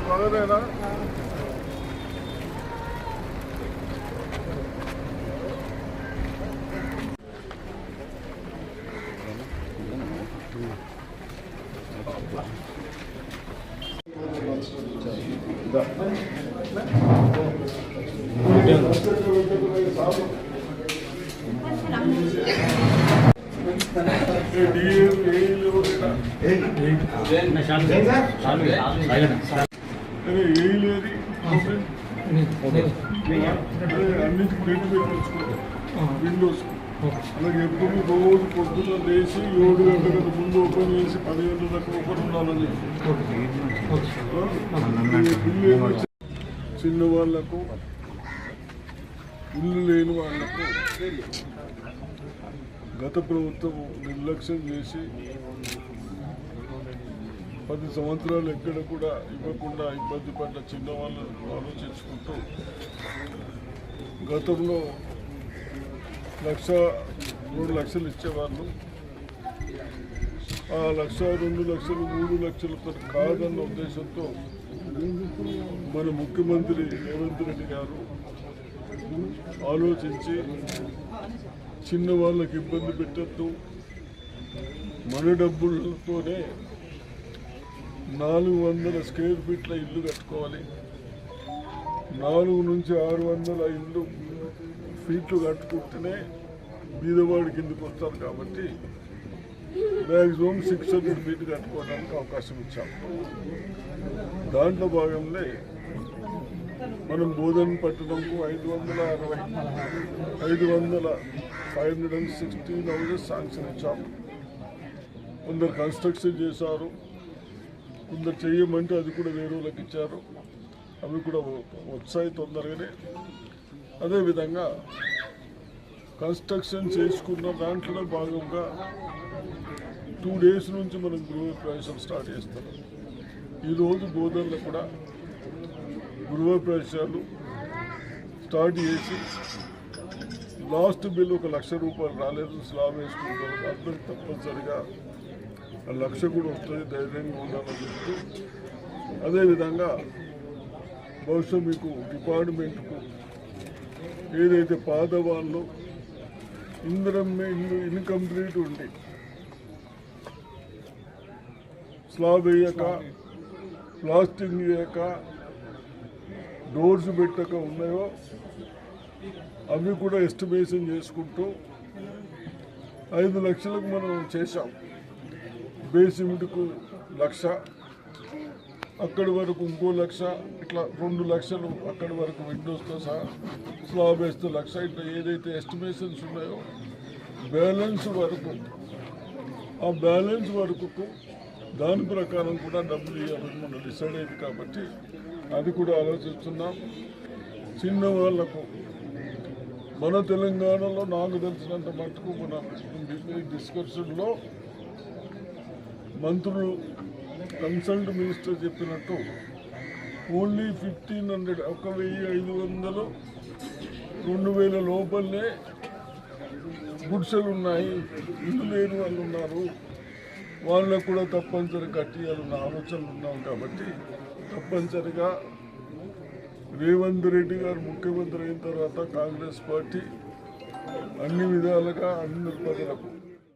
బాగానేనా అన్నింటికి date పెట్టించుకోండి Windows. అలాగే ఎప్పుడు రోజు పొద్దున్న లేచి 7 గంటల ముందు ఓపెన్ చేసి 10 గంటల దాకా ఓపెన్ ఉండాలని. చిన్న వాళ్లకు, ఇల్లు లేని వాళ్లకు గత ప్రభుత్వం నిర్లక్ష్యం చేసి 10 సంవత్సరాలు ఎక్కడ కూడా ఇవ్వకుండా ఇబ్బంది పడ్డ చిన్న వాళ్ళను ఆలోచించుకుంటూ గతంలో 1,00,000, 2 లక్షలు ఇచ్చేవాళ్ళు. ఆ 1,00,000, 2 లక్షలు, 3 లక్షలతో కాదన్న ఉద్దేశంతో మన ముఖ్యమంత్రి రేవంత్ రెడ్డి గారు ఆలోచించి చిన్న వాళ్ళకి ఇబ్బంది పెట్టద్దు, మన డబ్బులతోనే 400 స్క్వేర్ ఫీట్ల ఇల్లు కట్టుకోవాలి, 400 నుంచి 600 ఇల్లు ఫీట్లు కట్టుకుంటేనే బీదవాడి కిందకు వస్తారు. కాబట్టి మ్యాక్సిమం 600 ఫీట్లు కట్టుకోవడానికి అవకాశం ఇచ్చాం. దాంట్లో భాగంలో మనం బోధన్ పట్టణంకు 560 హౌసెస్ శాంక్షన్ ఇచ్చాం. కొందరు కన్స్ట్రక్షన్ చేశారు, కొందరు చెయ్యమంటే అది కూడా వేరే వాళ్ళకి ఇచ్చారు. అవి కూడా వచ్చాయి తొందరగానే. అదేవిధంగా కన్స్ట్రక్షన్ చేసుకున్న దాంట్లో భాగంగా 2 డేస్ నుంచి మనం గృహప్రవేశం స్టార్ట్ చేస్తాం. ఈరోజు బోధనలో కూడా గృహప్రవేశాలు స్టార్ట్ చేసి లాస్ట్ బిల్ 1,00,000 రూపాయలు రాలేదు. స్లాబ్ వేసుకుంటారు, అందరికి తప్పనిసరిగా 1,00,000 కూడా వస్తుంది. ధైర్యంగా ఉండాలని చెప్తూ, అదేవిధంగా బహుశా మీకు డిపార్ట్మెంట్కు ఏదైతే పాత వాళ్ళు ఇందిరమ్మ ఇల్లు ఇన్కంప్లీట్ ఉండి స్లాబ్ వేయక, ప్లాస్టింగ్ వేయక, డోర్స్ పెట్టక ఉన్నాయో అవి కూడా ఎస్టిమేషన్ చేసుకుంటూ 5 లక్షలకు మనం చేశాం. బేసిమెంట్కు 1,00,000, అక్కడి వరకు ఇంకో 1,00,000, ఇట్లా 2 లక్షలు అక్కడి వరకు విండోస్తో సహా స్లాబ్ వేస్తే 1,00,000. ఇట్లా ఏదైతే ఎస్టిమేషన్స్ ఉన్నాయో బ్యాలెన్స్ వరకు, ఆ బ్యాలెన్స్ వరకు దాని ప్రకారం కూడా డబ్బులు ఇవ్వాలని మనం డిసైడ్ అయింది. కాబట్టి అది కూడా ఆలోచిస్తున్నాం. చిన్న వాళ్లకు మన తెలంగాణలో నాకు తెలిసినంత మటుకు మన డిస్కషన్లో మంత్రులు, కన్సల్ట్ మినిస్టర్ చెప్పినట్టు ఓన్లీ 1,500, 1,500, 2,000 లోపలనే గుడిసెలు ఉన్నాయి. ఇల్లు లేని వాళ్ళు ఉన్నారు, వాళ్ళకు కూడా తప్పనిసరిగా కట్టియాలన్న ఆలోచనలు ఉన్నాం. కాబట్టి తప్పనిసరిగా రేవంత్ రెడ్డి గారు ముఖ్యమంత్రి అయిన తర్వాత కాంగ్రెస్ పార్టీ అన్ని విధాలుగా అందరి ప్రజలకు